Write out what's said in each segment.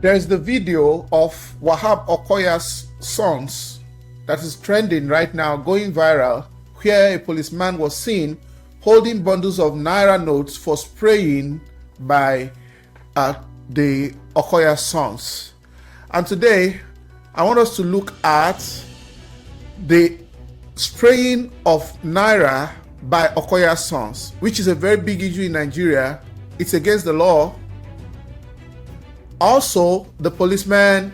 There's the video of Wahab Okoya's sons that is trending right now, going viral, where a policeman was seen holding bundles of naira notes for spraying by the Okoya sons. And today, I want us to look at the spraying of naira by Okoya sons, which is a very big issue in Nigeria. It's against the law. Also, the policeman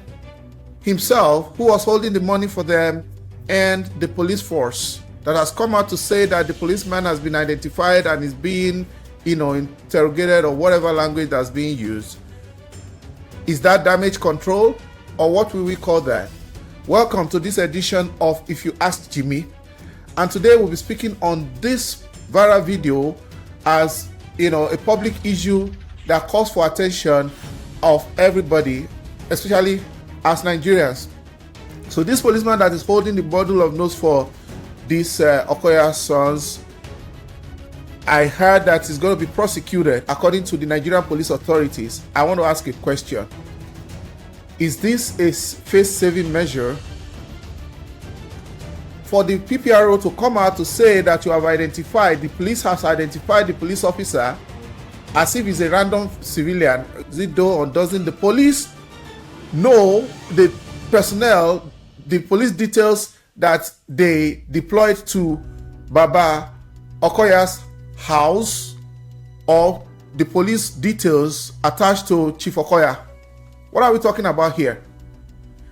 himself, who was holding the money for them, and the police force that has come out to say that the policeman has been identified and is being, interrogated, or whatever language that's being used. Is that damage control, or what will we call that? Welcome to this edition of If You Ask Jimmy, and today we'll be speaking on this viral video as a public issue that calls for attention of everybody, especially as Nigerians. So this policeman that is holding the bundle of notes for these Okoya sons, I heard that he's going to be prosecuted according to the Nigerian police authorities. I want to ask a question. Is this a face-saving measure for the PPRO to come out to say that you have identified, the police has identified the police officer as if he's a random civilian? Is it though, or doesn't the police know the personnel, the police details that they deployed to Baba Okoya's house, or the police details attached to Chief Okoya? What are we talking about here?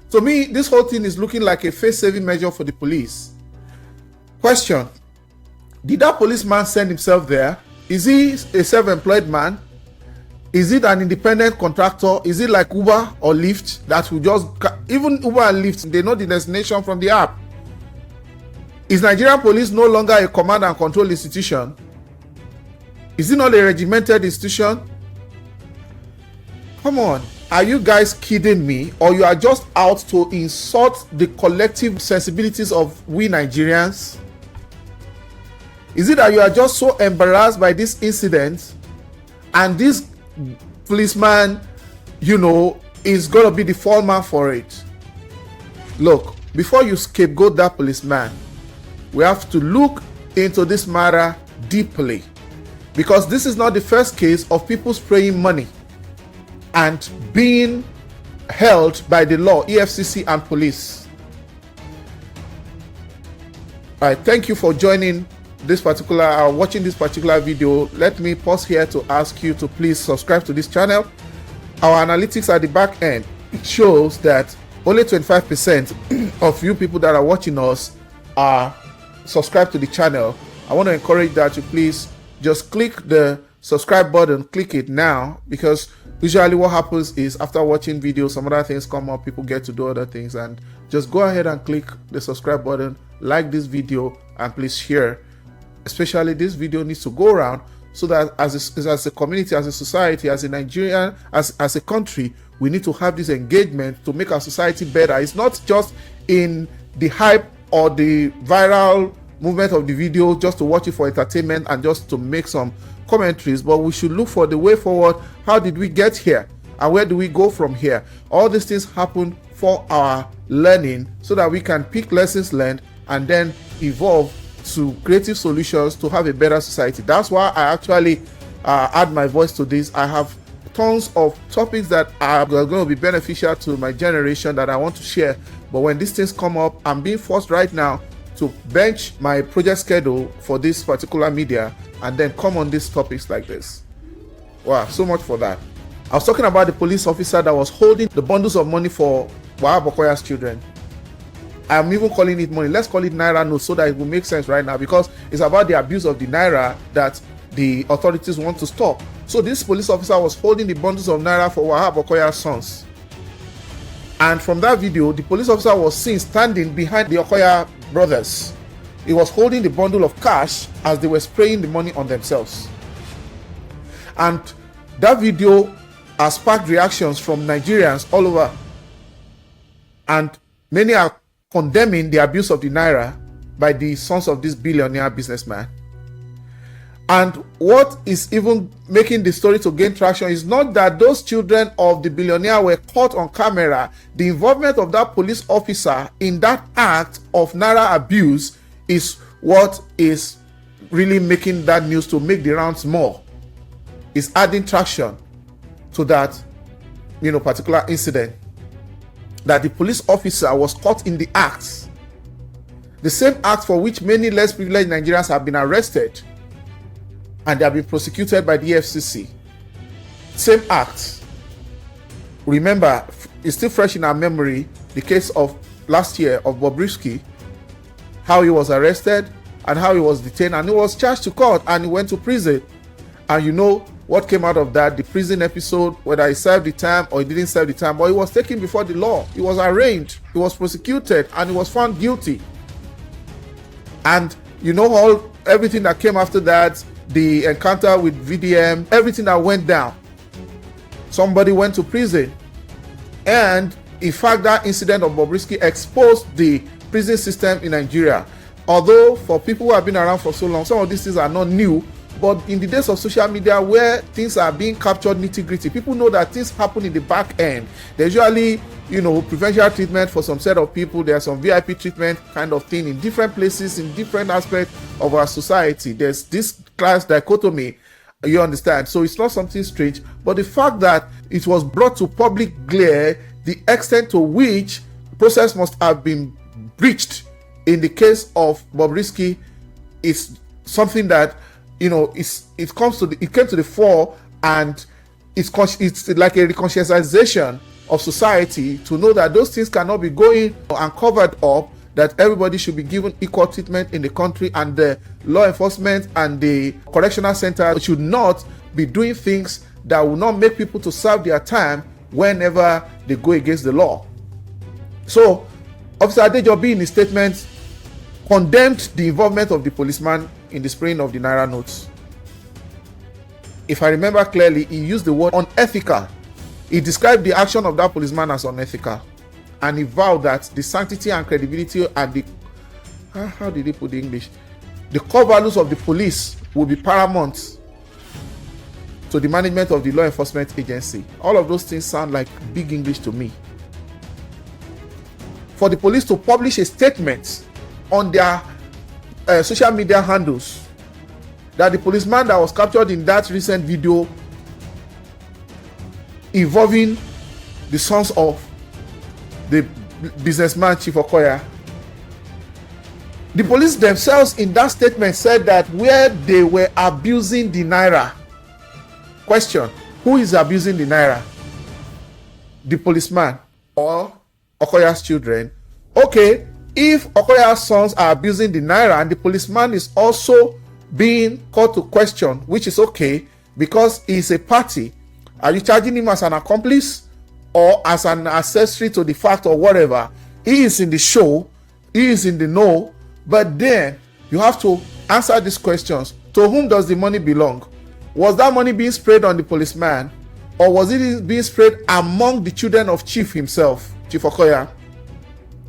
To me, this whole thing is looking like a face-saving measure for the police. Question: did that policeman send himself there? Is he a self-employed man? Is it an independent contractor? Is it like Uber or Lyft that will just, even Uber and Lyft, they know the destination from the app? Is Nigerian police no longer a command and control institution? Is it not a regimented institution? Come on, are you guys kidding me? Or you are just out to insult the collective sensibilities of we Nigerians? Is it that you are just so embarrassed by this incident and this policeman, is going to be the fall man for it? Look, before you scapegoat that policeman, we have to look into this matter deeply, because this is not the first case of people spraying money and being held by the law, EFCC and police. All right, thank you for joining this particular watching this particular video. Let me pause here to ask you to please subscribe to this channel. Our analytics at the back end, it shows that only 25% of you people that are watching us are subscribed to the channel. I want to encourage that you please just click the subscribe button, click it now, because usually what happens is after watching videos, some other things come up, people get to do other things, and just go ahead and click the subscribe button, like this video, and please share. Especially this video needs to go around so that as a community, as a society, as a Nigerian, as a country, we need to have this engagement to make our society better. It's not just in the hype or the viral movement of the video just to watch it for entertainment and just to make some commentaries, but we should look for the way forward. How did we get here and where do we go from here? All these things happen for our learning so that we can pick lessons learned and then evolve to creative solutions to have a better society. That's why I actually add my voice to this. I have tons of topics that are going to be beneficial to my generation that I want to share, but when these things come up, I'm being forced right now to bench my project schedule for this particular media and then come on these topics like this. Wow, so much for that. I was talking about the police officer that was holding the bundles of money for Wahab Okoya's children. I'm even calling it money. Let's call it naira notes so that it will make sense right now, because it's about the abuse of the naira that the authorities want to stop. So this police officer was holding the bundles of naira for Wahab Okoya's sons. And from that video, the police officer was seen standing behind the Okoya brothers. He was holding the bundle of cash as they were spraying the money on themselves. And that video has sparked reactions from Nigerians all over. And many are condemning the abuse of the naira by the sons of this billionaire businessman. And what is even making the story to gain traction is not that those children of the billionaire were caught on camera. The involvement of that police officer in that act of naira abuse is what is really making that news to make the rounds more. It's adding traction to that, particular incident, that the police officer was caught in the acts, the same act for which many less privileged Nigerians have been arrested and they have been prosecuted by the EFCC. Same act. Remember, it's still fresh in our memory, the case of last year of Bobrisky, how he was arrested and how he was detained and he was charged to court and he went to prison. And you know what came out of that, the prison episode, whether he served the time or he didn't serve the time, but he was taken before the law. He was arraigned, he was prosecuted, and he was found guilty. And everything that came after that, the encounter with VDM, everything that went down. Somebody went to prison. And in fact, that incident of Bobrisky exposed the prison system in Nigeria. Although for people who have been around for so long, some of these things are not new. But in the days of social media where things are being captured nitty-gritty, people know that things happen in the back end. There's usually, preferential treatment for some set of people. There's some VIP treatment kind of thing in different places, in different aspects of our society. There's this class dichotomy, you understand? So it's not something strange. But the fact that it was brought to public glare, the extent to which process must have been breached in the case of Bobrisky is something that it came to the fore, and it's like a reconciliation of society to know that those things cannot be going uncovered up, that everybody should be given equal treatment in the country, and the law enforcement and the correctional center should not be doing things that will not make people to serve their time whenever they go against the law. So Officer Adejobi in his statement condemned the involvement of the policeman in the spraying of the naira notes. If I remember clearly, he used the word unethical. He described the action of that policeman as unethical, and he vowed that the sanctity and credibility and the how did he put the English? The core values of the police will be paramount to the management of the law enforcement agency. All of those things sound like big English to me. For the police to publish a statement on their social media handles that the policeman that was captured in that recent video involving the sons of the businessman Chief Okoya, the police themselves in that statement said that where they were abusing the naira. Question: who is abusing the naira? The policeman or Okoya's children? Okay, if Okoya's sons are abusing the naira and the policeman is also being called to question, which is okay because he's a party, are you charging him as an accomplice or as an accessory to the fact or whatever? He is in the show, he is in the know, but then you have to answer these questions. To whom does the money belong? Was that money being sprayed on the policeman, or was it being sprayed among the children of Chief himself, Chief Okoya?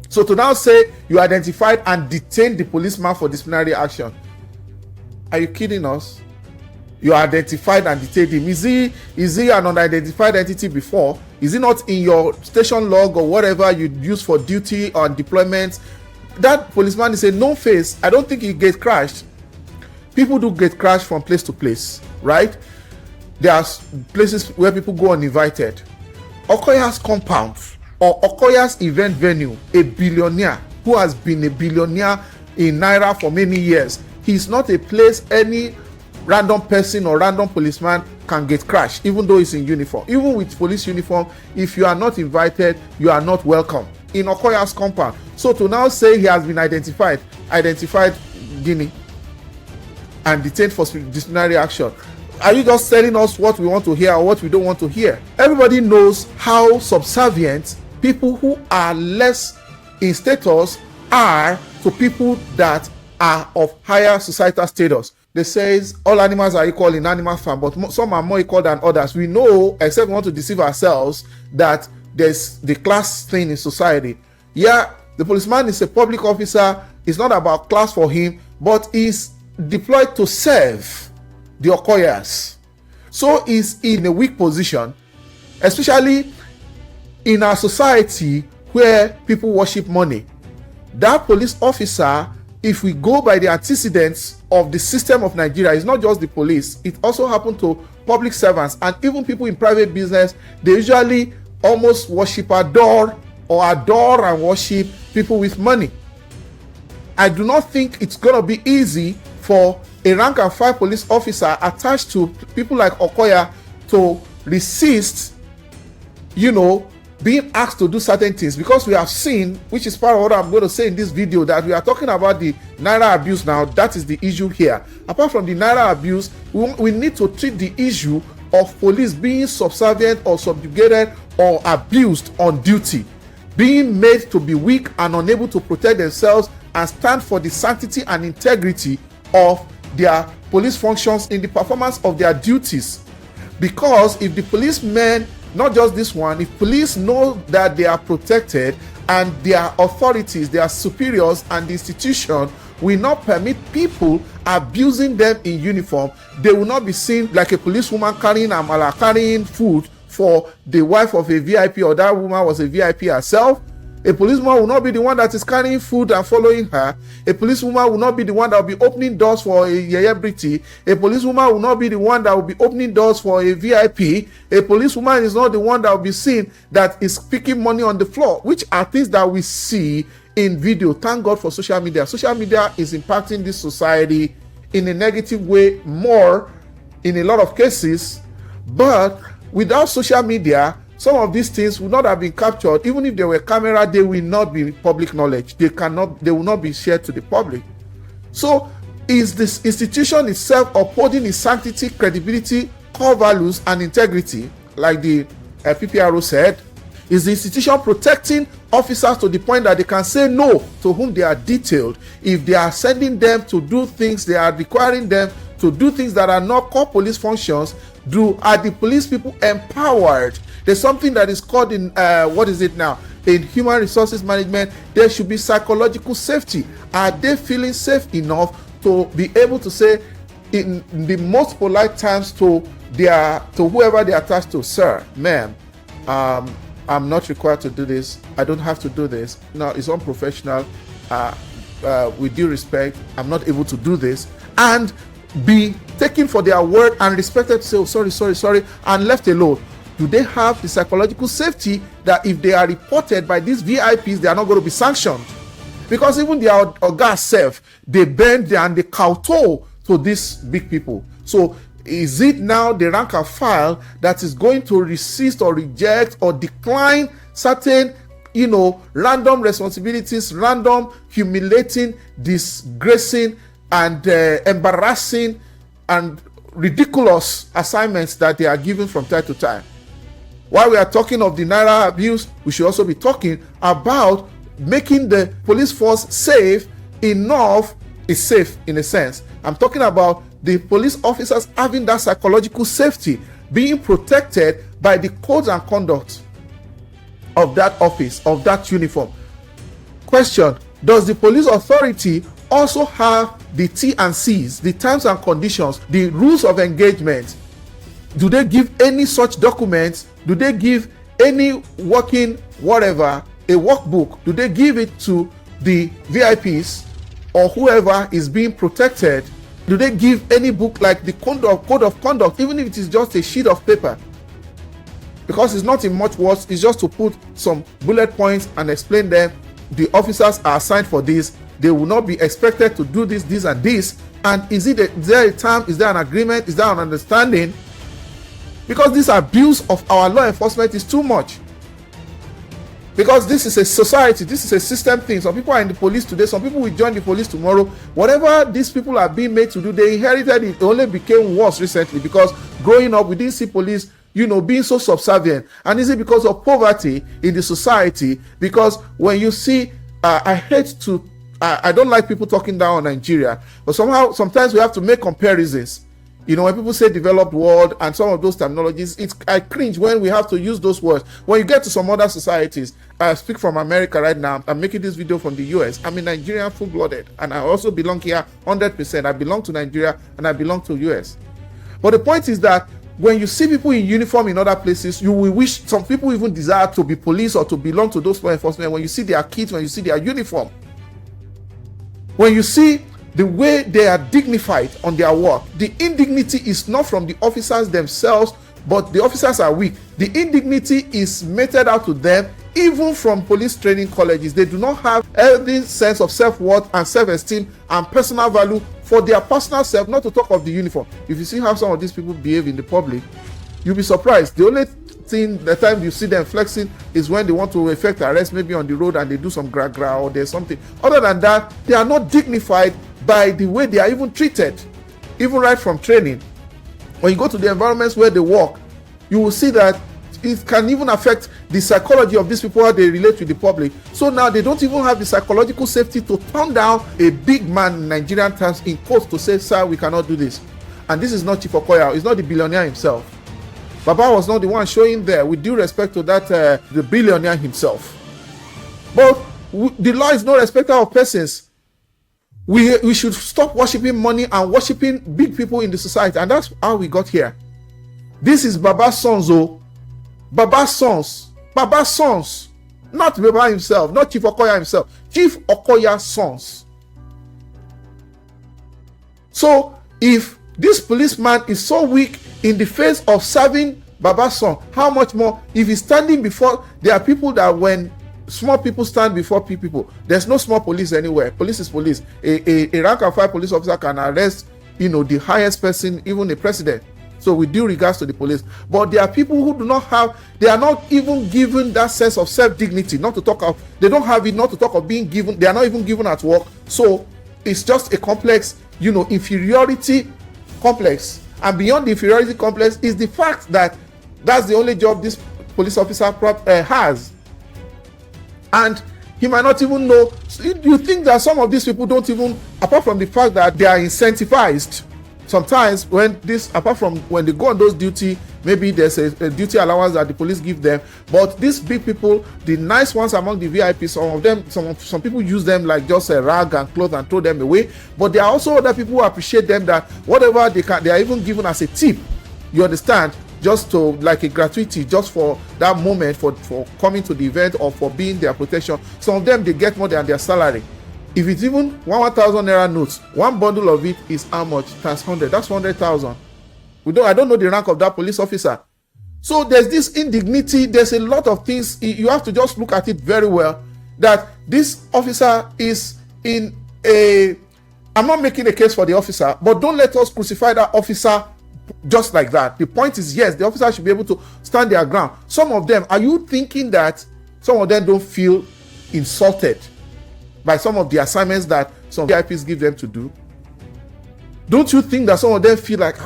So to now say you identified and detained the policeman for disciplinary action, are you kidding us? You identified and detained him. Is he an unidentified entity before? Is he not in your station log or whatever you use for duty or deployment? That policeman is a known face. I don't think he gets crashed. People do get crashed from place to place, right? There are places where people go uninvited. Okoya's compound or Okoya's event venue, a billionaire who has been a billionaire in naira for many years, he's not a place any random person or random policeman can get crashed, even though he's in uniform. Even with police uniform, if you are not invited, you are not welcome in Okoya's compound. So to now say he has been identified Guinea and detained for disciplinary action, are you just telling us what we want to hear or what we don't want to hear? Everybody knows how subservient people who are less in status are to people that are of higher societal status. They say all animals are equal in animal farm, but some are more equal than others. We know, except we want to deceive ourselves, that there's the class thing in society. Yeah, the policeman is a public officer. It's not about class for him, but he's deployed to serve. the Okoyas. So is in a weak position, especially in our society where people worship money. That police officer, if we go by the antecedents of the system of Nigeria, it's not just the police, it also happened to public servants and even people in private business. They usually almost adore and worship people with money. I do not think it's going to be easy for a rank and file police officer attached to people like Okoya to resist, being asked to do certain things, because we have seen, which is part of what I'm going to say in this video, that we are talking about the naira abuse now. That is the issue here. Apart from the naira abuse, we need to treat the issue of police being subservient or subjugated or abused on duty, being made to be weak and unable to protect themselves and stand for the sanctity and integrity of their police functions in the performance of their duties. Because if the policemen, not just this one, if police know that they are protected and their authorities, their superiors and the institution will not permit people abusing them in uniform, they will not be seen like a policewoman carrying food for the wife of a VIP, or that woman was a VIP herself. A policeman will not be the one that is carrying food and following her. A policewoman will not be the one that will be opening doors for a celebrity. A policewoman will not be the one that will be opening doors for a VIP. A policewoman is not the one that will be seen that is picking money on the floor, which are things that we see in video. Thank God for social media. Social media is impacting this society in a negative way more in a lot of cases, but without social media, some of these things would not have been captured. Even if they were camera, they will not be public knowledge. They will not be shared to the public. So is this institution itself upholding its sanctity, credibility, core values and integrity, like the PPRO said? Is the institution protecting officers to the point that they can say no to whom they are detailed? If they are sending them to do things, they are requiring them to do things that are not core police functions, are the police people empowered? There's something that is called in in human resources management, there should be psychological safety. Are they feeling safe enough to be able to say in the most polite terms to whoever they are attached to, sir, ma'am, I'm not required to do this, I don't have to do this, no, it's unprofessional, with due respect, I'm not able to do this, and be taken for their word and respected to say, oh, sorry, and left alone? Do they have the psychological safety that if they are reported by these VIPs, they are not going to be sanctioned? Because even their Oga self, they bend and they kowtow to these big people. So is it now the rank and file that is going to resist or reject or decline certain, random responsibilities, random, humiliating, disgracing, and embarrassing and ridiculous assignments that they are given from time to time? While we are talking of the naira abuse, we should also be talking about making the police force safe enough. Is safe in a sense. I'm talking about the police officers having that psychological safety, being protected by the codes and conduct of that office, of that uniform. Question: does the police authority also have the T&Cs, the terms and conditions, the rules of engagement? Do they give any such documents? Do they give any working whatever, a workbook? Do they give it to the VIPs or whoever is being protected? Do they give any book like the code of conduct, even if it is just a sheet of paper? Because it's not in much words, it's just to put some bullet points and explain them. The officers are assigned for this. They will not be expected to do this and this. And is there a term? Is there an agreement? Is there an understanding? Because this abuse of our law enforcement is too much. Because this is a society, this is a system thing. Some people are in the police today, some people will join the police tomorrow. Whatever these people are being made to do, they inherited it. It only became worse recently because growing up, we didn't see police, being so subservient. And is it because of poverty in the society? Because when you see, I don't like people talking down on Nigeria, but sometimes we have to make comparisons. When people say developed world and some of those terminologies, I cringe when we have to use those words. When you get to some other societies, I speak from America right now. I'm making this video from the US. I'm a Nigerian full-blooded, and I also belong here 100%. I belong to Nigeria and I belong to US. But the point is that when you see people in uniform in other places, you will wish, some people even desire to be police or to belong to those law enforcement. When you see their kits, when you see their uniform, when you see the way they are dignified on their work, the indignity is not from the officers themselves, but the officers are weak. The indignity is meted out to them even from police training colleges. They do not have any sense of self-worth and self-esteem and personal value for their personal self, not to talk of the uniform. If you see how some of these people behave in the public, you'll be surprised. The only thing, the time you see them flexing is when they want to effect arrest, maybe on the road, and they do some gra or there's something. Other than that, they are not dignified by the way they are even treated, even right from training. When you go to the environments where they work, you will see that it can even affect the psychology of these people, how they relate with the public. So now they don't even have the psychological safety to turn down a big man in Nigerian terms in court to say, sir, we cannot do this. And this is not Chief Okoya, it's not the billionaire himself. Baba was not the one showing there, with due respect to that, the billionaire himself. But the law is no respecter of persons. We should stop worshiping money and worshiping big people in the society. And that's how we got here. This is Baba's sons, oh. Baba's sons. Baba's sons. Not Baba himself, not Chief Okoya himself. Chief Okoya's sons. So, if this policeman is so weak in the face of serving Baba's son, how much more if he's standing before, there are people that when small people stand before people, there's no small police anywhere. Police is police. A rank and file police officer can arrest, the highest person, even a president. So with due regards to the police, but there are people who do not have, they are not even given that sense of self-dignity, not to talk of, they don't have it, not to talk of being given, they are not even given at work. So it's just a complex, inferiority complex. And beyond the inferiority complex is the fact that that's the only job this police officer has. And he might not even know. You think that some of these people don't even, apart from the fact that they are incentivized, sometimes when this, apart from when they go on those duty, maybe there's a duty allowance that the police give them. But these big people, the nice ones among the VIPs, some of them, some people use them like just a rag and clothes and throw them away. But there are also other people who appreciate them, that whatever they can, they are even given as a tip. You understand? Just to, like a gratuity, just for that moment, for coming to the event or for being their protection. Some of them, they get more than their salary. If it's even 1,000 naira notes, one bundle of it is how much? Times 100. That's 100,000. I don't know the rank of that police officer. So there's this indignity. There's a lot of things. You have to just look at it very well. That this officer is in a. I'm not making a case for the officer, but don't let us crucify that officer just like that. The point is, yes, the officer should be able to stand their ground. Some of them, are you thinking that some of them don't feel insulted by some of the assignments that some VIPs give them to do? Don't you think that some of them feel like,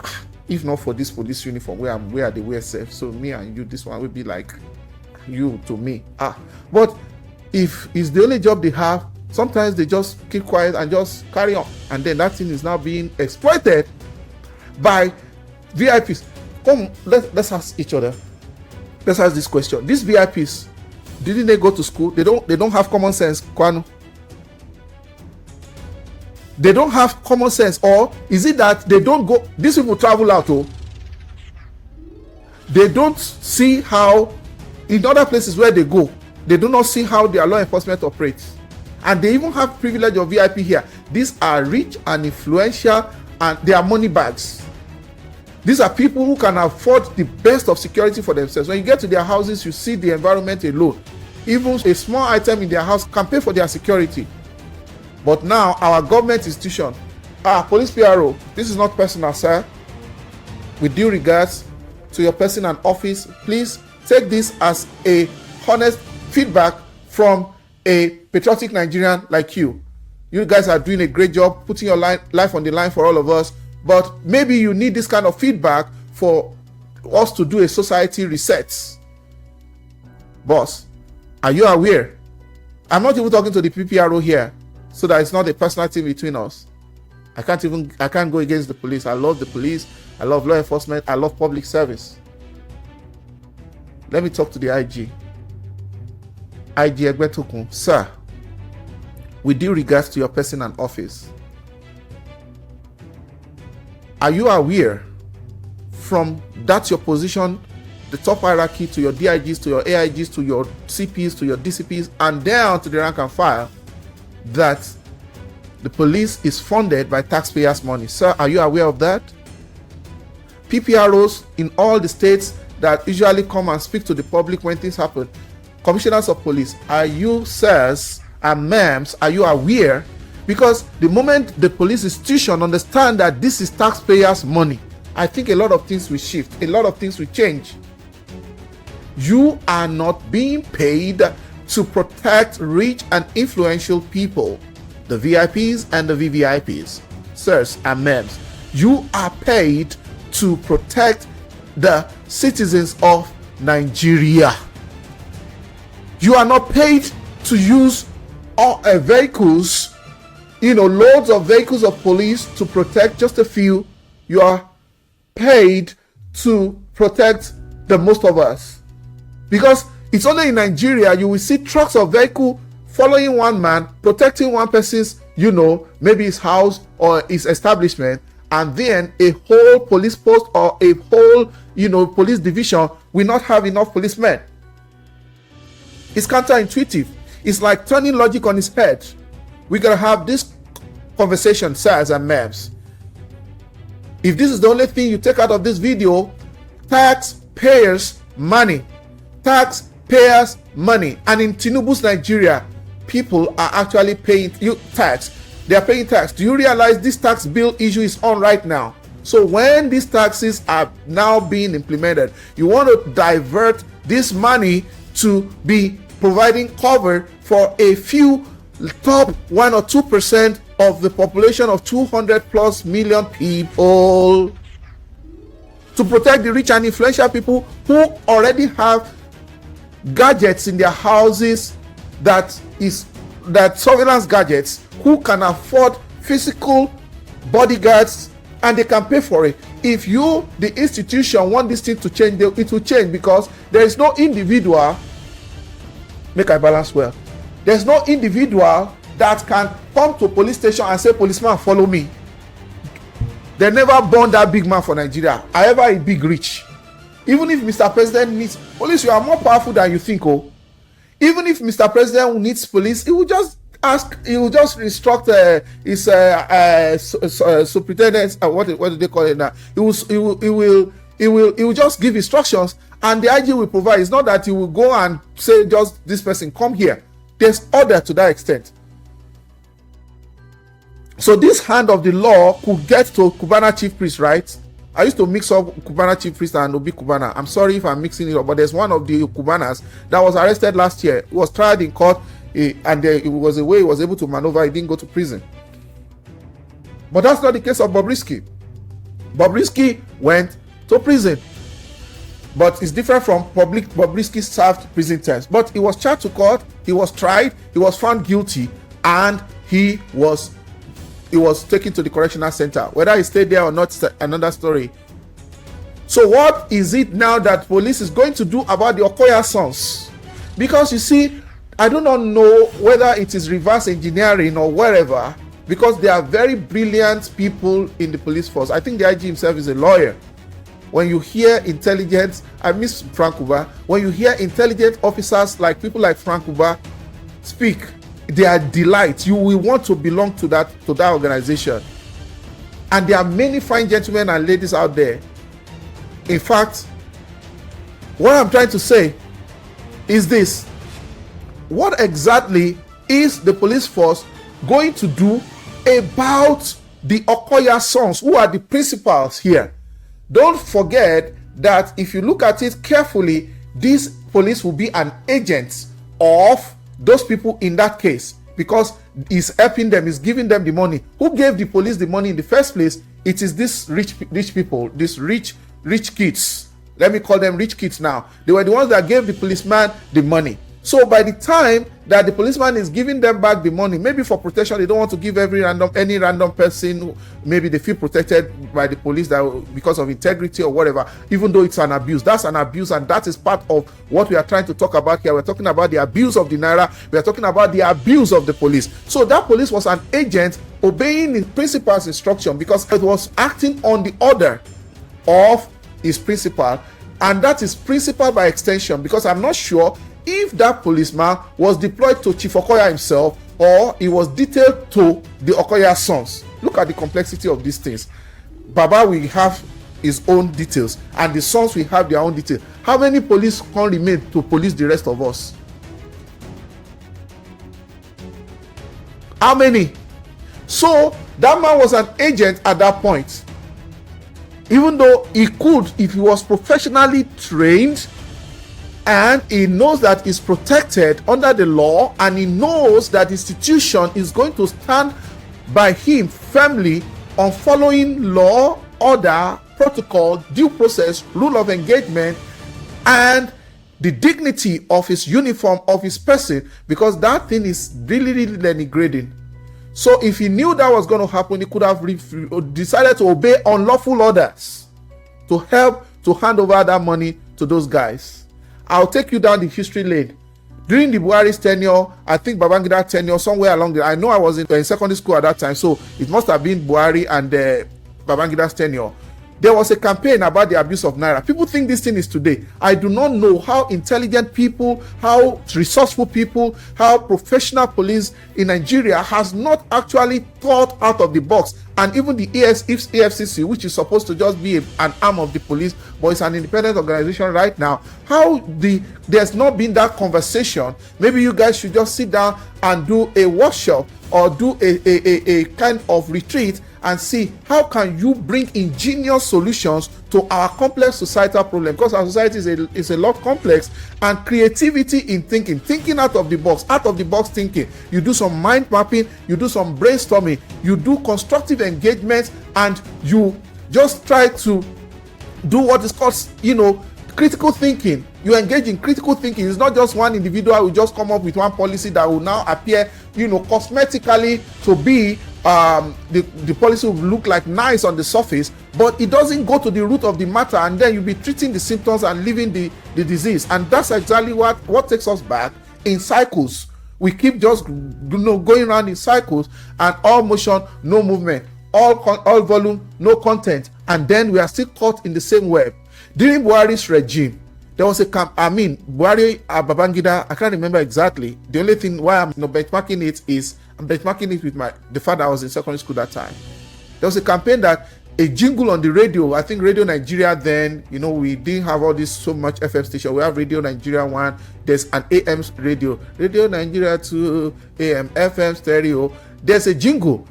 if not for this police uniform, where they wear safe, so me and you, this one will be like you to me. But if it's the only job they have, sometimes they just keep quiet and just carry on, and then that thing is now being exploited by VIPs. Come, let's ask each other. Let's ask this question. These VIPs, didn't they go to school? They don't have common sense, Kwano. They don't have common sense, or is it that they don't go? These people travel out, they don't see how in other places where they go, they do not see how their law enforcement operates, and they even have privilege of VIP here. These are rich and influential, and they are money bags. These are people who can afford the best of security for themselves. When you get to their houses, you see the environment alone. Even a small item in their house can pay for their security. But now, our government institution, police PRO, this is not personal, sir. With due regards to your person and office, please take this as a honest feedback from a patriotic Nigerian like you. You guys are doing a great job putting your life on the line for all of us. But maybe you need this kind of feedback for us to do a society reset. Boss, are you aware? I'm not even talking to the PPRO here, so that it's not a personal thing between us. I can't go against the police. I love the police. I love law enforcement. I love public service. Let me talk to the IG. IG Egbetokun, sir, with due regards to your person and office, are you aware from that your position, the top hierarchy, to your DIGs, to your AIGs, to your CPs, to your DCPs, and down to the rank and file, that the police is funded by taxpayers' money. Sir, are you aware of that? PPROs in all the states that usually come and speak to the public when things happen, commissioners of police, are you, sirs and ma'ams, are you aware? Because the moment the police institution understand that this is taxpayers' money, I think a lot of things will shift, a lot of things will change. You are not being paid to protect rich and influential people, the VIPs and the VVIPs, sirs and ma'ams. You are paid to protect the citizens of Nigeria. You are not paid to use vehicles, loads of vehicles of police to protect just a few. You are paid to protect the most of us. Because it's only in Nigeria you will see trucks of vehicle following one man, protecting one person's, maybe his house or his establishment, and then a whole police post or a whole, police division will not have enough policemen. It's counterintuitive. It's like turning logic on its head. We gotta have this conversation, sirs and ma'ams. If this is the only thing you take out of this video, taxpayers' money. Taxpayers' money. And in Tinubu's Nigeria, people are actually paying tax. They are paying tax. Do you realize this tax bill issue is on right now? So when these taxes are now being implemented, you want to divert this money to be providing cover for a few top 1 or 2% of the population of 200 plus million people, to protect the rich and influential people who already have gadgets in their houses, that surveillance gadgets, who can afford physical bodyguards and they can pay for it. If you, the institution, want this thing to change, it will change, because there is no individual, make I balance well, there's no individual that can come to a police station and say, policeman, follow me. They never born that big man for Nigeria, however a big rich. Even if Mr. President needs police, you are more powerful than you think. Even if Mr. President needs police, he will just instruct his superintendents, what do they call it now? He will just give instructions, and the IG will provide. It's not that he will go and say, just this person come here. There's order to that extent. So this hand of the law could get to Cubana chief priest, right? I used to mix up Cubana chief priest and Obi Cubana. I'm sorry if I'm mixing it up, but there's one of the Cubanas that was arrested last year. He was tried in court, and it was a way he was able to maneuver. He didn't go to prison. But that's not the case of Bobrisky. Bobrisky went to prison, but it's different from Bobrisky served prison terms. But he was charged to court, he was tried, he was found guilty, and he was taken to the correctional center. Whether he stayed there or not is another story. So what is it now that police is going to do about the Okoya sons? Because you see, I do not know whether it is reverse engineering or wherever, because they are very brilliant people in the police force. I think the IG himself is a lawyer. When you hear intelligence, I miss Frank Uba, when you hear intelligent officers like people like Frank Uba speak, they are delight. You will want to belong to that organization. And there are many fine gentlemen and ladies out there. In fact, what I'm trying to say is this: what exactly is the police force going to do about the Okoya sons, who are the principals here? Don't forget that if you look at it carefully, this police will be an agent of those people in that case, because he's helping them, he's giving them the money. Who gave the police the money in the first place? It is these rich people, these rich kids. Let me call them rich kids now. They were the ones that gave the policeman the money. So by the time that the policeman is giving them back the money, maybe for protection, they don't want to give any random person, maybe they feel protected by the police that because of integrity or whatever, even though it's an abuse. That's an abuse, and that is part of what we are trying to talk about here. We're talking about the abuse of the naira. We are talking about the abuse of the police. So that police was an agent obeying the principal's instruction, because it was acting on the order of is principal, and that is principal by extension, because I'm not sure if that policeman was deployed to Chief Okoya himself or he was detailed to the Okoya sons. Look at the complexity of these things. Baba will have his own details and the sons will have their own details. How many police can remain to police the rest of us? How many? So that man was an agent at that point. Even though he could, if he was professionally trained, and he knows that he's protected under the law, and he knows that the institution is going to stand by him firmly on following law, order, protocol, due process, rule of engagement, and the dignity of his uniform, of his person, because that thing is really, really degrading. So if he knew that was going to happen, he could have decided to obey unlawful orders to help to hand over that money to those guys. I'll take you down the history lane. During the Buhari's tenure, I think Babangida tenure, somewhere along there, I know I was in secondary school at that time, so it must have been Buhari and Babangida's tenure. There was a campaign about the abuse of naira. People think this thing is today. I do not know how intelligent people, how resourceful people, how professional police in Nigeria has not actually thought out of the box. And even the EFCC, which is supposed to just be an arm of the police, but it's an independent organization right now, how there's not been that conversation. Maybe you guys should just sit down and do a workshop or do a kind of retreat and see how can you bring ingenious solutions to our complex societal problem, because our society is a lot complex, and creativity in thinking out of the box thinking. You do some mind mapping, you do some brainstorming, you do constructive engagement, and you just try to do what is called, critical thinking. You engage in critical thinking. It's not just one individual who just come up with one policy that will now appear, cosmetically to be the policy will look like nice on the surface, but it doesn't go to the root of the matter, and then you'll be treating the symptoms and leaving the disease. And that's exactly what takes us back in cycles. We keep just going around in cycles, and all motion, no movement, all volume, no content, and then we are still caught in the same web. During Buhari's regime, there was Buhari, Babangida, I can't remember exactly. The only thing why I'm benchmarking it is I'm benchmarking it with the father. I was in secondary school that time. There was a campaign that a jingle on the radio, I think Radio Nigeria then, we didn't have all this so much FM station. We have Radio Nigeria 1, there's an AM radio, Radio Nigeria 2, AM, FM stereo. There's a jingle.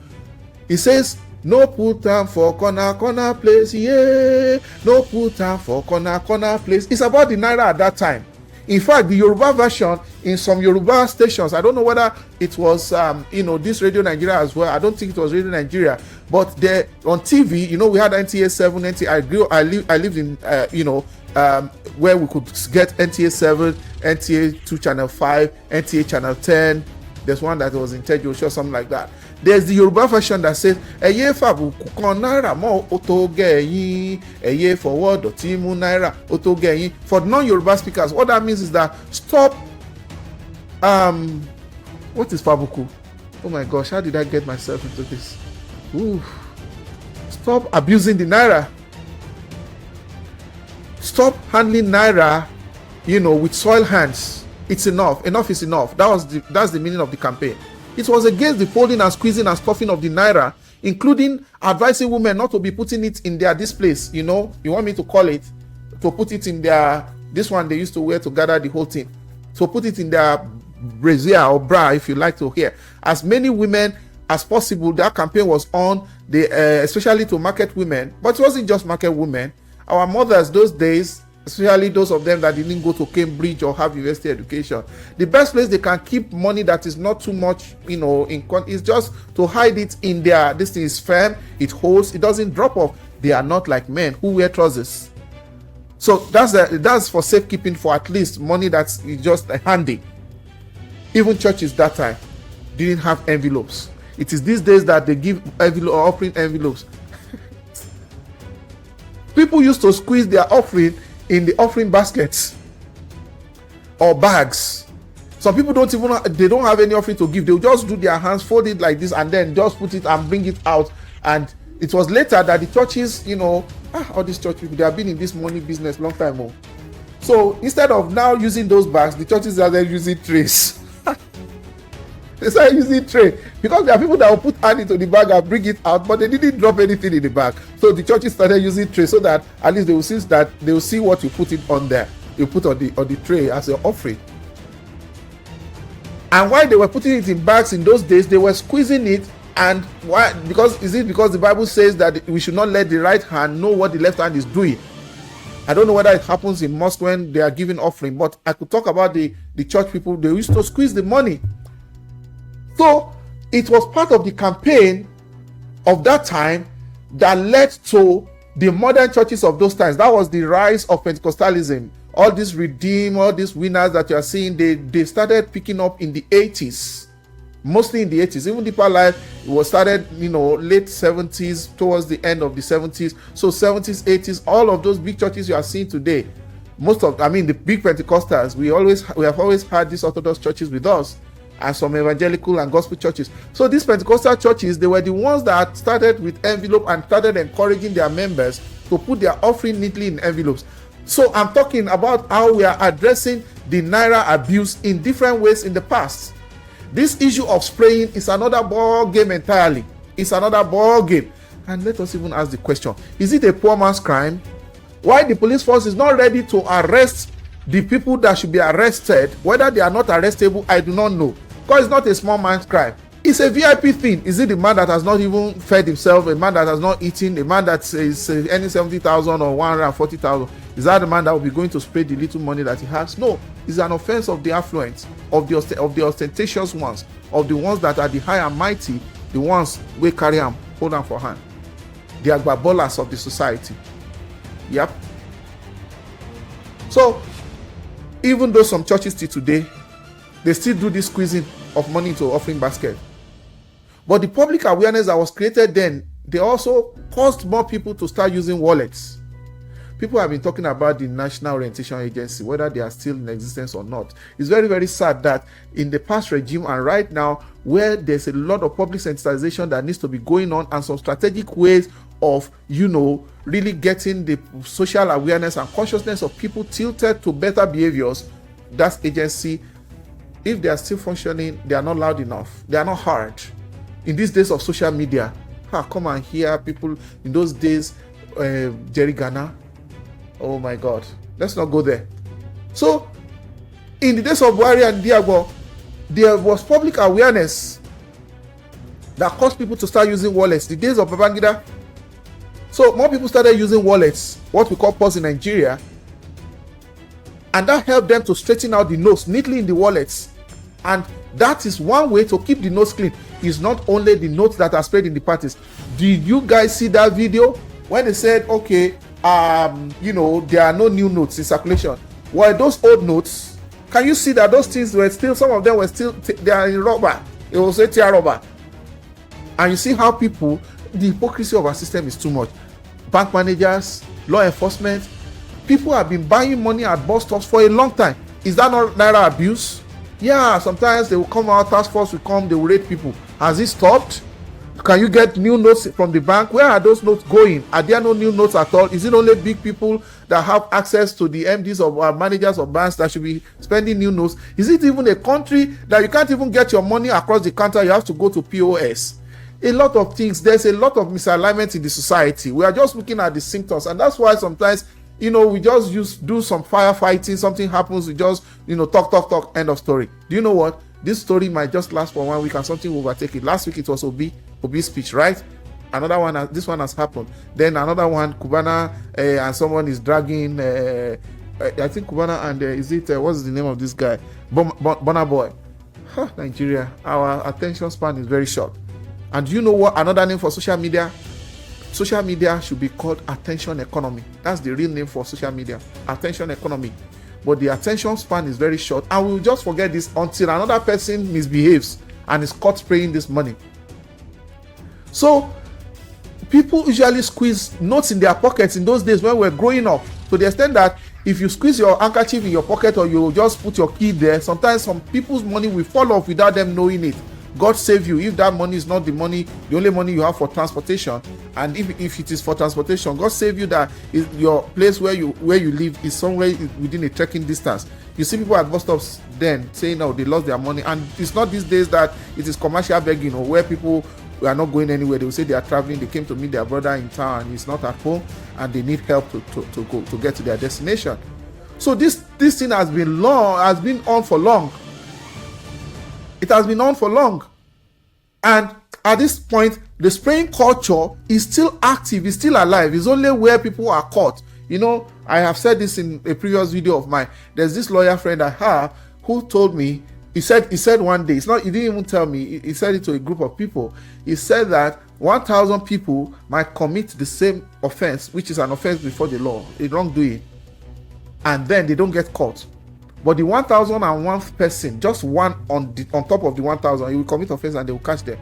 It says, no put time for corner place, yeah. No put time for corner place. It's about the naira at that time. In fact, the Yoruba version in some Yoruba stations, I don't know whether it was, this Radio Nigeria as well. I don't think it was Radio Nigeria, but there on TV, we had NTA 7, I lived in, where we could get NTA 7, NTA 2 Channel 5, NTA Channel 10. There's one that was in Tejo or something like that. There's the Yoruba version that says, Eye fabuku kan naira mo oto geyin, eye forward otimu naira oto geyin. For non-Yoruba speakers, what that means is that stop. What is fabuku? Oh my gosh, how did I get myself into this? Stop abusing the naira. Stop handling naira, with soiled hands. It's enough. Enough is enough. That's the meaning of the campaign. It was against the folding and squeezing and stuffing of the naira, including advising women not to be putting it in their displays. You want me to call it, to put it in this one they used to wear to gather the whole thing. So put it in their brassiere or bra, if you like to hear. As many women as possible, that campaign was on, especially to market women. But it wasn't just market women. Our mothers those days, especially those of them that didn't go to Cambridge or have university education, the best place they can keep money that is not too much, is just to hide it in this thing is firm, it holds, it doesn't drop off. They are not like men who wear trousers. So that's for safekeeping, for at least money that's just handy. Even churches that time didn't have envelopes. It is these days that they give offering envelopes. People used to squeeze their offering in the offering baskets or bags. Some people don't have any offering to give. They'll just do their hands, fold it like this, and then just put it and bring it out, and It was later that the churches, all these church people, they have been in this money business long time more. So instead of now using those bags, the churches are then using trays. They started using tray because there are people that will put hand into the bag and bring it out, but they didn't drop anything in the bag. So the churches started using tray so that at least they will see what you put it on there. You put on the tray as your offering. And while they were putting it in bags in those days, they were squeezing it. And why? Because the Bible says that we should not let the right hand know what the left hand is doing. I don't know whether it happens in mosque when they are giving offering, but I could talk about the church people. They used to squeeze the money. So it was part of the campaign of that time that led to the modern churches of those times. That was the rise of Pentecostalism. All these redeem, all these winners that you are seeing, they started picking up in the 80s. Mostly in the 80s. Even Deeper Life was started, late 70s, towards the end of the 70s. So 70s, 80s, all of those big churches you are seeing today, the big Pentecostals, we have always had these Orthodox churches with us, and some evangelical and gospel churches. So these Pentecostal churches, they were the ones that started with envelope and started encouraging their members to put their offering neatly in envelopes. So I'm talking about how we are addressing the naira abuse in different ways in the past. This issue of spraying is another ball game entirely. It's another ball game. And let us even ask the question, is it a poor man's crime? Why the police force is not ready to arrest the people that should be arrested? Whether they are not arrestable, I do not know. Because it's not a small man's crime. It's a VIP thing. Is it the man that has not even fed himself, a man that has not eaten, a man that is earning 70,000 or 140,000? Is that the man that will be going to spray the little money that he has? No. It's an offense of the affluent, of the ostentatious ones, of the ones that are the high and mighty, the ones we carry them, hold them for hand. The agbabolas of the society. Yep. So, even though some churches till today, they still do this squeezing of money into offering basket. But the public awareness that was created then, they also caused more people to start using wallets. People have been talking about the National Orientation Agency, whether they are still in existence or not. It's very, very sad that in the past regime and right now, where there's a lot of public sensitization that needs to be going on and some strategic ways of, really getting the social awareness and consciousness of people tilted to better behaviors, that agency, if they are still functioning, they are not loud enough. They are not heard. In these days of social media, come and hear people in those days, Jerry Ghana. Oh my God. Let's not go there. So, in the days of Buhari and Diagbo, there was public awareness that caused people to start using wallets. The days of Babangida. So, more people started using wallets, what we call purse in Nigeria. And that helped them to straighten out the notes neatly in the wallets. And that is one way to keep the notes clean. It's not only the notes that are sprayed in the parties. Did you guys see that video when they said, okay, there are no new notes in circulation? Well, those old notes, can you see that those things were still, some of them were still, they are in rubber. It was a tear rubber. And you see how people, the hypocrisy of our system is too much. Bank managers, law enforcement, people have been buying money at bus stops for a long time. Is that not naira abuse? Yeah, sometimes they will come out, task force will come, they will raid people. Has it stopped? Can you get new notes from the bank? Where are those notes going? Are there no new notes at all? Is it only big people that have access to the MDs or managers of banks that should be spending new notes? Is it even a country that you can't even get your money across the counter? You have to go to POS. A lot of things. There's a lot of misalignment in the society. We are just looking at the symptoms, and that's why sometimes, we just do some firefighting. Something happens, we just, talk, end of story. Do you know what? This story might just last for 1 week and something will overtake it. Last week it was Obi's speech, right? Another one, this one has happened. Then another one, Cubana and someone is dragging, I think Cubana and what's the name of this guy? Burna Boy. Nigeria, our attention span is very short. And do you know what another name for social media? Social media should be called attention economy. That's the real name for social media, attention economy. But the attention span is very short, and we'll just forget this until another person misbehaves and is caught spraying this money. So people usually squeeze notes in their pockets in those days when we were growing up, to the extent that if you squeeze your handkerchief in your pocket or you just put your key there, sometimes some people's money will fall off without them knowing it. God save you if that money is not the only money you have for transportation. And if it is for transportation, God save you that your place where you live is somewhere within a trekking distance. You see people at bus stops then saying, oh, they lost their money. And it's not these days that it is commercial begging or where people are not going anywhere. They will say they are traveling, they came to meet their brother in town and he's not at home and they need help to get to their destination. So this thing has been on for long. It has been on for long. And at this point, the spraying culture is still active, is still alive. It's only where people are caught. You know, I have said this in a previous video of mine. There's this lawyer friend I have who told me, he said one day, he didn't even tell me, he said it to a group of people. He said that 1,000 people might commit the same offense, which is an offense before the law, a wrongdoing, and then they don't get caught. But the 1,001th person, just one on top of the 1,000, he will commit offense and they will catch them.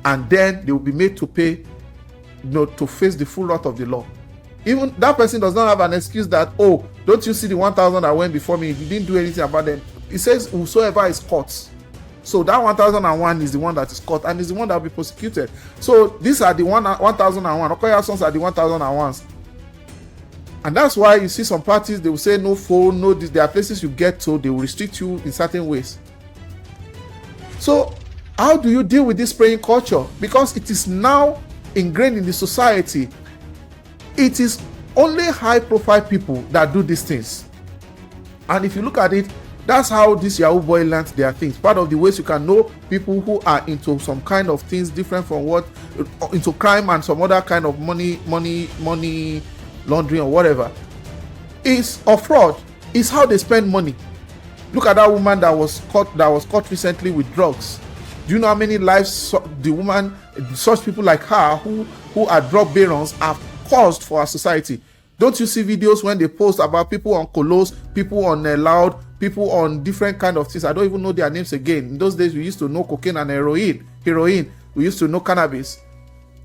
And then they will be made to pay, to face the full wrath of the law. Even that person does not have an excuse that, oh, don't you see the 1,000 that went before me? You didn't do anything about them. He says, whosoever is caught. So that 1,001 is the one that is caught and is the one that will be prosecuted. So these are the 1,001. Okoya sons are the 1,001s. And that's why you see some parties, they will say no phone, no this. There are places you get to, they will restrict you in certain ways. So how do you deal with this spraying culture? Because it is now ingrained in the society. It is only high-profile people that do these things. And if you look at it, that's how this Yahoo boy learns their things. Part of the ways you can know people who are into some kind of things different from into crime and some other kind of money laundering or whatever, or fraud, is how they spend money. Look at that woman that was caught recently with drugs. Do you know how many lives such people like her who are drug barons have caused for our society? Don't you see videos when they post about people on colos, people on loud, people on different kind of things? I don't even know their names again. In those days, we used to know cocaine and heroin. We used to know cannabis.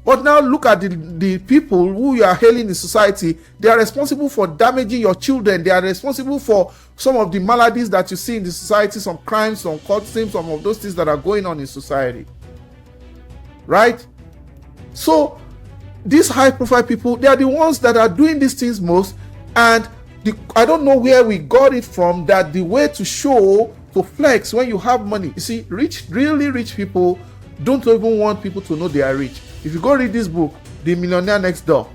But now look at the people who you are hailing in society. They are responsible for damaging your children. They are responsible for some of the maladies that you see in the society, some crimes, some cultism, some of those things that are going on in society. Right? So these high-profile people, they are the ones that are doing these things most. And I don't know where we got it from, that the way to show, to flex when you have money. You see, really rich people don't even want people to know they are rich. If you go read this book, The Millionaire Next Door,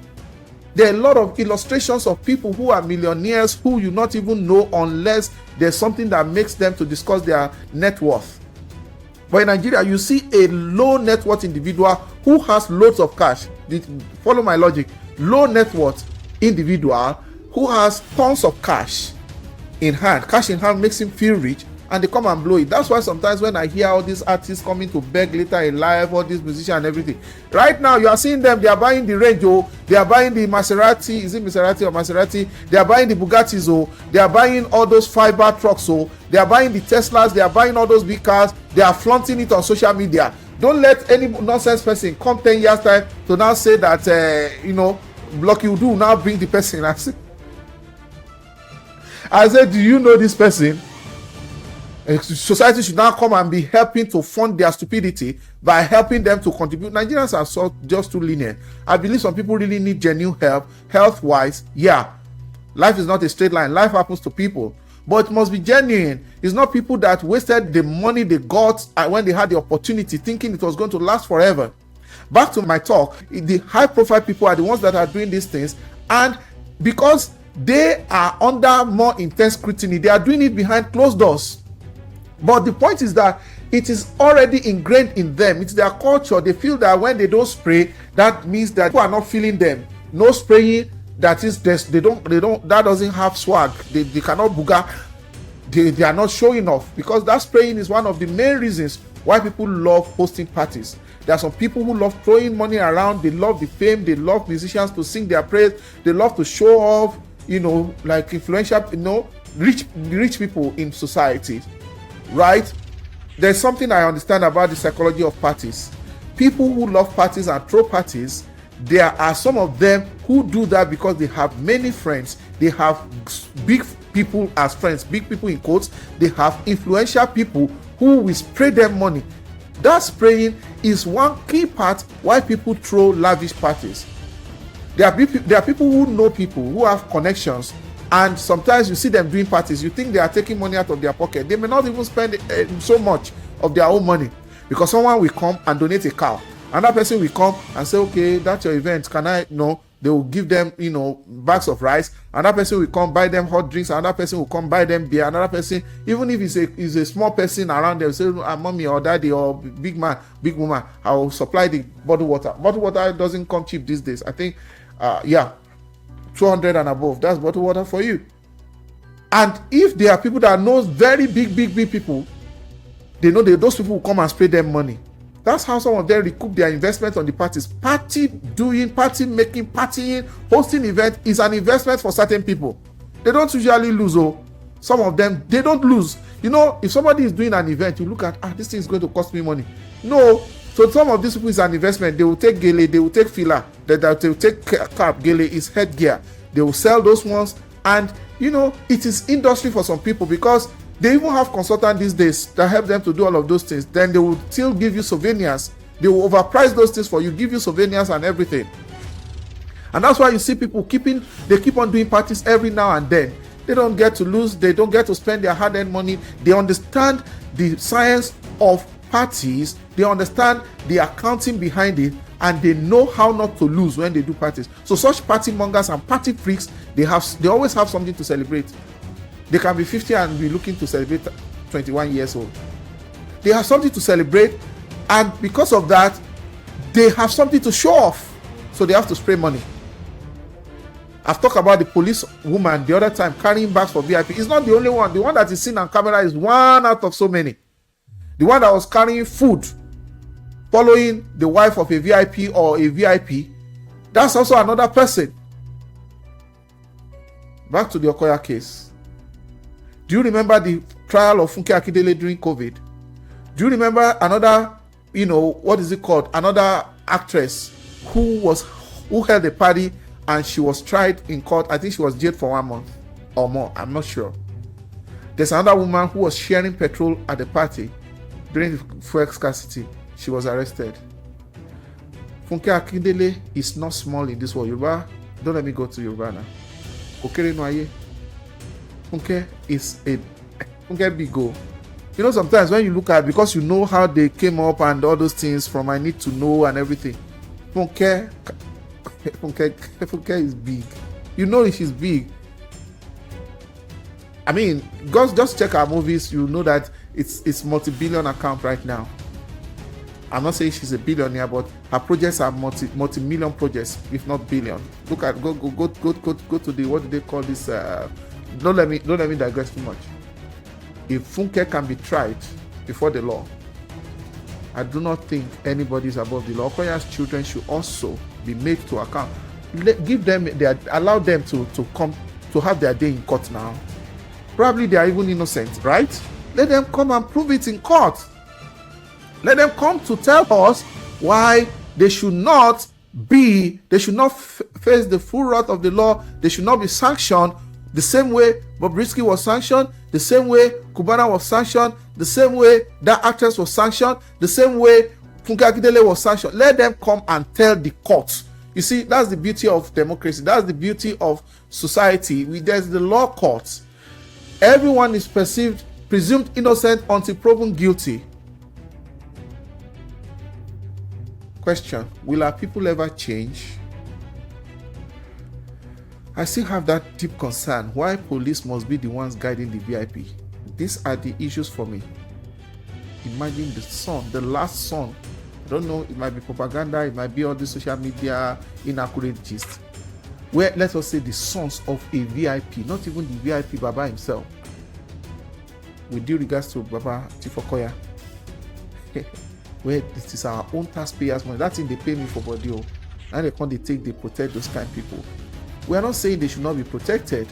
there are a lot of illustrations of people who are millionaires who you not even know unless there's something that makes them to discuss their net worth. But in Nigeria, you see a low net worth individual who has loads of cash. Follow my logic. Low net worth individual who has tons of cash in hand. Cash in hand makes him feel rich, and they come and blow it. That's why sometimes when I hear all these artists coming to beg later in life, all these musicians and everything, right now you are seeing them, they are buying the Range, they are buying the Maserati, is it Maserati or Maserati? They are buying the Bugattis, they are buying all those fiber trucks, they are buying the Teslas, they are buying all those big cars, they are flaunting it on social media. Don't let any nonsense person come 10 years time to now say that, block you do now bring the person. I said, do you know this person? Society should now come and be helping to fund their stupidity by helping them to contribute. Nigerians are just too lenient. I believe some people really need genuine help, health-wise. Yeah, life is not a straight line. Life happens to people, but it must be genuine. It's not people that wasted the money they got when they had the opportunity, thinking it was going to last forever. Back to my talk, the high-profile people are the ones that are doing these things, and because they are under more intense scrutiny, they are doing it behind closed doors. But the point is that it is already ingrained in them. It's their culture. They feel that when they don't spray, that means that people are not feeling them. No spraying, that is, they don't, that doesn't have swag. They cannot booga. They are not showing off, because that spraying is one of the main reasons why people love hosting parties. There are some people who love throwing money around. They love the fame. They love musicians to sing their praise. They love to show off, like influential, rich people in society. Right? There's something I understand about the psychology of parties. People who love parties and throw parties, there are some of them who do that because they have many friends. They have big people as friends, big people in quotes. They have influential people who will spray them money. That spraying is one key part why people throw lavish parties. There are people who know people, who have connections, and sometimes you see them doing parties, you think they are taking money out of their pocket. They may not even spend so much of their own money, because someone will come and donate a cow. Another person will come and say, okay, that's your event, can I? No. They will give them, bags of rice. Another person will come buy them hot drinks. Another person will come buy them beer. Another person, even if it's a small person around them, say, mommy or daddy or big man, big woman, I will supply the bottled water. Bottled water doesn't come cheap these days. I think, 200 and above. That's bottled water for you. And if there are people that know very big people, they know that those people will come and spray them money. That's how some of them recoup their investment on the parties. Party doing, party making, partying, hosting event is an investment for certain people. They don't usually lose. Some of them, they don't lose. If somebody is doing an event, you look at, this thing is going to cost me money. No. So some of these people is an investment. They will take gele, they will take filler, they will take cap. Gele is headgear. They will sell those ones. And, it is industry for some people, because they even have consultants these days that help them to do all of those things. Then they will still give you souvenirs. They will overprice those things for you, give you souvenirs and everything. And that's why you see people keep on doing parties every now and then. They don't get to lose. They don't get to spend their hard-earned money. They understand the science of parties. They understand the accounting behind it, and they know how not to lose when they do parties. So such party mongers and party freaks, they always have something to celebrate. They can be 50 and be looking to celebrate 21 years old. They have something to celebrate, and because of that, they have something to show off. So they have to spray money. I've talked about the police woman the other time carrying bags for VIP. It's not the only one. The one that is seen on camera is one out of so many. The one that was carrying food, following the wife of a VIP or a VIP, that's also another person. Back to the Okoya case. Do you remember the trial of Funke Akindele during COVID? Do you remember another, another actress who held a party and she was tried in court? I think she was jailed for 1 month or more. I'm not sure. There's another woman who was sharing petrol at the party during the fuel scarcity. She was arrested. Funke Akindele is not small in this world. Yoruba, don't let me go to Yoruba now. Okere no aye. Funke is Funke big go. Sometimes when you look at, because you know how they came up and all those things from I need to know and everything. Funke is big. She's big. I mean, just check our movies. You know that it's multi-billion account right now. I'm not saying she's a billionaire, but her projects are multi-million projects, if not billion. Look at go to the, what do they call this? Don't let me digress too much. If Funke can be tried before the law, I do not think anybody is above the law. Okoya's children should also be made to account. Allow them to come to have their day in court now. Probably they are even innocent, right? Let them come and prove it in court. Let them come to tell us why they should not face the full wrath of the law. They should not be sanctioned the same way Bobrisky was sanctioned, the same way Cubana was sanctioned, the same way that actress was sanctioned, the same way Funke Akindele was sanctioned. Let them come and tell the court. You see, that's the beauty of democracy. That's the beauty of society. There's the law courts. Everyone is presumed innocent until proven guilty. Question: will our people ever change? I still have that deep concern why police must be the ones guiding the VIP. These are the issues for me. Imagine the last son. I don't know, it might be propaganda, it might be all the social media inaccurate gist. Where, let us say, the sons of a VIP, not even the VIP Baba himself. With due regards to Baba Chief Okoya, where this is our own taxpayers' money. That thing they pay me for body, and they protect those kind of people. We are not saying they should not be protected.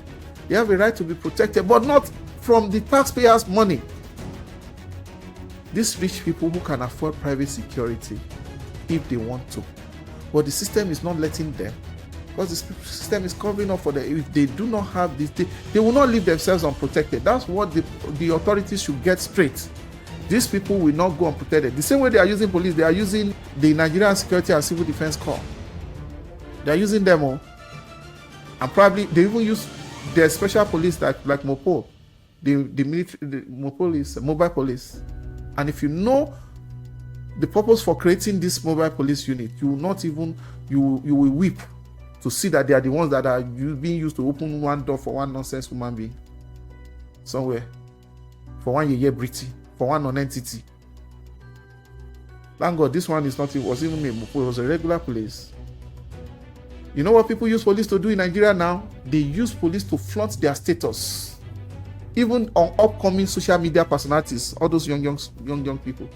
They have a right to be protected, but not from the taxpayers' money. These rich people who can afford private security, if they want to, but the system is not letting them, because the system is covering up for them. If they do not have this, they will not leave themselves unprotected. That's what the authorities should get straight. These people will not go unprotected. The same way they are using police, they are using the Nigerian Security and Civil Defense Corps. They are using them all. And probably they even use their special police like Mopo. The military, the Mopo is mobile police. And if you know the purpose for creating this mobile police unit, you will not even, you will weep to see that they are the ones that are being used to open one door for one nonsense human being somewhere, for one yeye Briti, for one non-entity. Thank God this one is not, it was even a Mopo, it was a regular police. You know what people use police to do in Nigeria now? They use police to flaunt their status. Even on upcoming social media personalities, all those young people.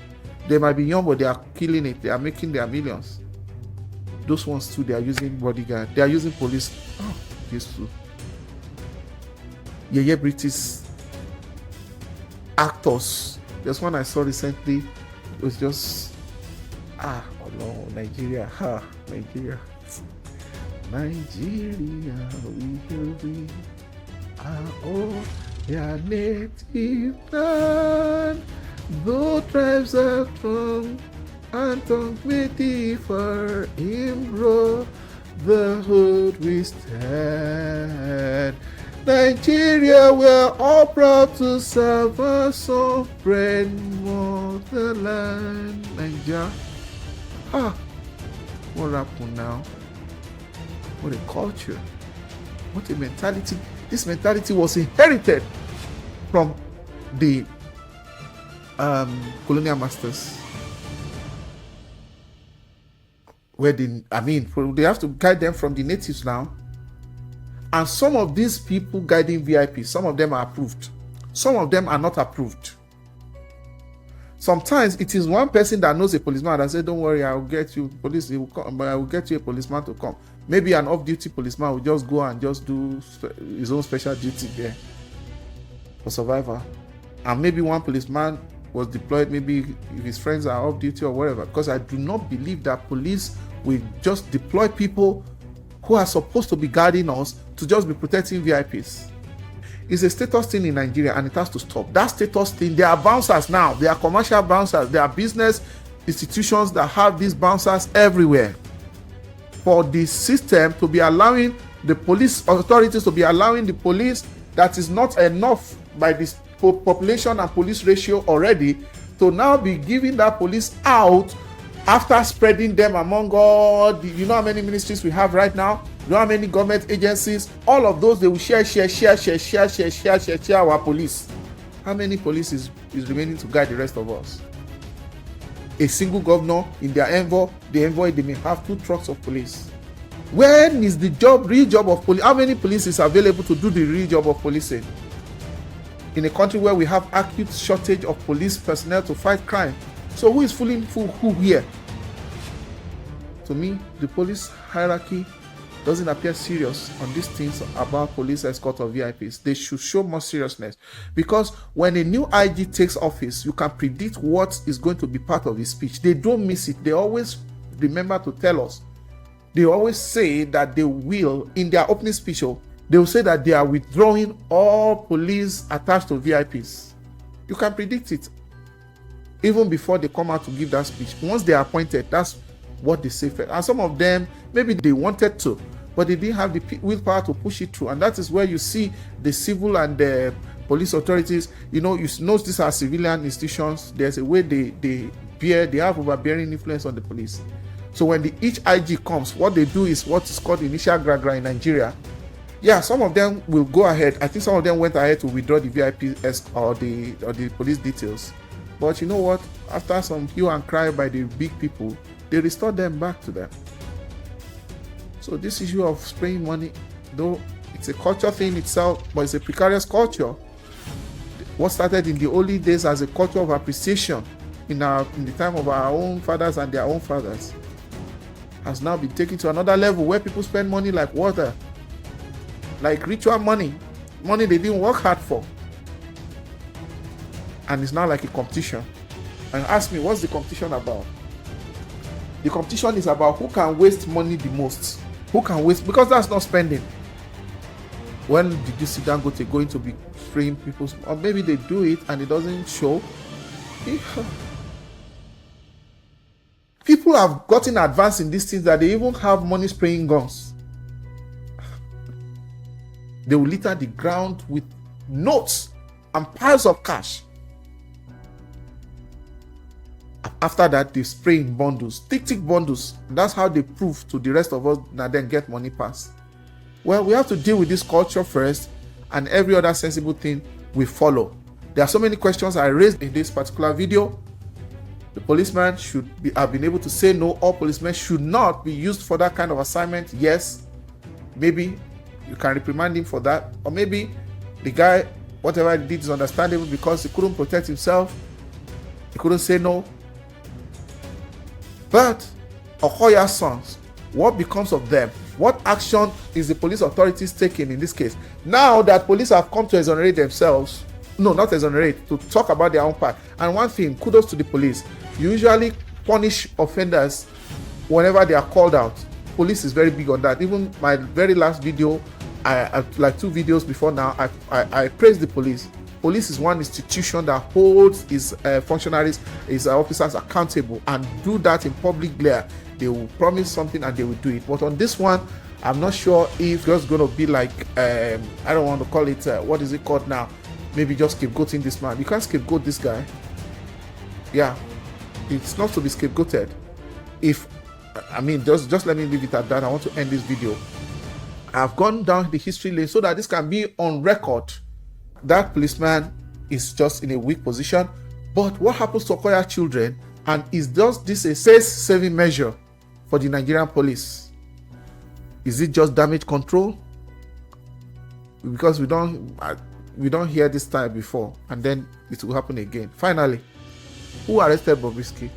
They might be young, but they are killing it. They are making their millions. Those ones too, they are using bodyguard. They are using police. Oh, these two. Yeah, British actors. There's one I saw recently. It was just, oh no, Nigeria. Nigeria. Nigeria, we are all their native land. Though tribes are strong and tongues may differ, in brotherhood we stand. Nigeria, we're all proud to serve our sovereign motherland. Naija. What happened now? What a culture. What a mentality. This mentality was inherited from the colonial masters. Where they have to guide them from the natives now. And some of these people guiding VIPs, some of them are approved. Some of them are not approved. Sometimes it is one person that knows a policeman and says, don't worry, I will get you police, will come, but I will get you a policeman to come. Maybe an off-duty policeman will just go and just do his own special duty there for survival. And maybe one policeman was deployed, maybe if his friends are off-duty or whatever. Because I do not believe that police will just deploy people who are supposed to be guarding us to just be protecting VIPs. It's a status thing in Nigeria and it has to stop. That status thing, there are bouncers now. There are commercial bouncers. There are business institutions that have these bouncers everywhere. For the system to be allowing the police authorities to be allowing the police that is not enough by this population and police ratio already to now be giving that police out after spreading them among all the, you know how many ministries we have right now? You know how many government agencies? All of those, they will share our police. How many police is remaining to guide the rest of us? A single governor in their envoy, they may have 2 trucks of police. When is the real job of police? How many police is available to do the real job of policing? In a country where we have acute shortage of police personnel to fight crime. So who is fooling who here? To me, the police hierarchy doesn't appear serious on these things about police escort of VIPs. They should show more seriousness, because when a new IG takes office, you can predict what is going to be part of his speech. They don't miss it. They always remember to tell us. They always say that they will, in their opening speech, they will say that they are withdrawing all police attached to VIPs. You can predict it even before they come out to give that speech. Once they are appointed, that's what they say. And some of them, maybe they wanted to, but they didn't have the willpower to push it through. And that is where you see the civil and the police authorities, you know these are civilian institutions. There's a way they have overbearing influence on the police. So when each IG comes, what they do is what is called initial gragra in Nigeria. Yeah, some of them will go ahead. I think some of them went ahead to withdraw the VIP or the police details. But you know what? After some hue and cry by the big people, they restore them back to them. So this issue of spraying money, though it's a culture thing itself, but it's a precarious culture. What started in the early days as a culture of appreciation in the time of our own fathers and their own fathers has now been taken to another level where people spend money like water, like ritual money they didn't work hard for. And it's now like a competition. And ask me, what's the competition about? The competition is about who can waste money the most. Who can waste, because that's not spending. When did you see Dangote going to be spraying people's, or maybe they do it and it doesn't show, People have gotten advanced in these things that they even have money spraying guns. They will litter the ground with notes and piles of cash. After that, they spray in bundles, thick bundles. That's how they prove to the rest of us that then get money pass. Well, we have to deal with this culture first, and every other sensible thing we follow. There are so many questions I raised in this particular video. The policeman should have been able to say no. All policemen should not be used for that kind of assignment. Yes, maybe you can reprimand him for that, or maybe the guy, whatever he did is understandable because he couldn't protect himself, he couldn't say no. But Okoya's sons, what becomes of them? What action is the police authorities taking in this case? Now that police have come to exonerate themselves, no, not exonerate, to talk about their own part. And one thing, kudos to the police. You usually punish offenders whenever they are called out. Police is very big on that. Even my very last video, like 2 videos before now, I praise the police. Police is one institution that holds its functionaries, its officers accountable, and do that in public glare. They will promise something and they will do it. But on this one, I'm not sure if it's going to be like, I don't want to call it, what is it called now? Maybe just scapegoating this man. You can't scapegoat this guy. Yeah, it's not to be scapegoated. If, I mean, just let me leave it at that. I want to end this video. I've gone down the history lane so that this can be on record. That policeman is just in a weak position. But what happens to Okoya children? And is just this a face-saving measure for the Nigerian police? Is it just damage control? Because we don't hear this time before, and then it will happen again. Finally, who arrested Bobrisky?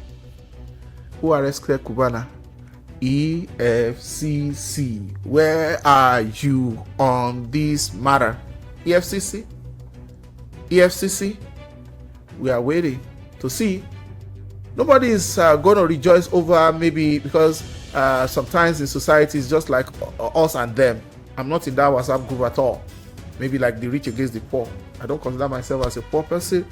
Who arrested Cubana? EFCC, where are you on this matter? EFCC, we are waiting to see. Nobody is going to rejoice over, maybe because sometimes in society it's just like us and them. I'm not in that WhatsApp group at all. Maybe like the rich against the poor. I don't consider myself as a poor person.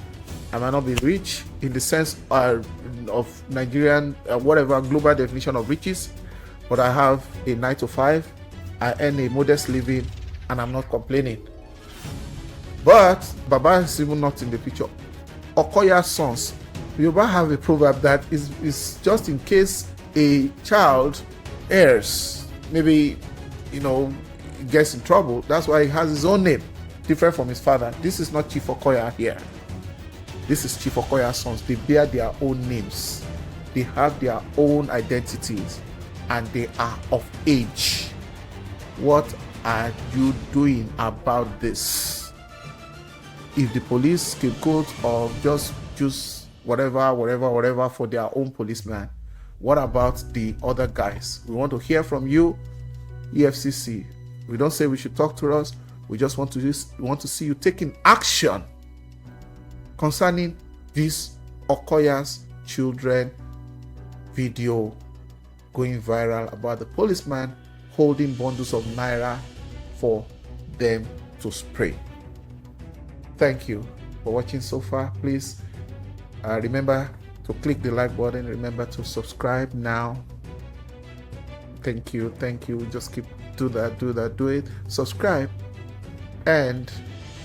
I might not be rich in the sense of Nigerian, whatever global definition of riches, but I have a 9 to 5. I earn a modest living, and I'm not complaining. But Baba is even not in the picture. Okoya's sons. Yoruba have a proverb that is just in case a child errs, maybe, gets in trouble. That's why he has his own name, different from his father. This is not Chief Okoya here. This is Chief Okoya's sons. They bear their own names. They have their own identities, and they are of age. What are you doing about this? If the police scapegoat or just whatever for their own policeman, what about the other guys? We want to hear from you, EFCC. We don't say we should talk to us. We just want to see you taking action concerning this Okoya's children video going viral about the policeman holding bundles of naira for them to spray. Thank you for watching so far. Please remember to click the like button. Remember to subscribe now. Thank you. Just do it. Subscribe, and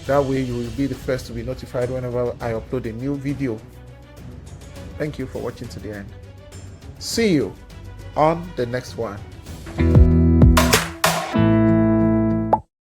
that way you will be the first to be notified whenever I upload a new video. Thank you for watching to the end. See you on the next one.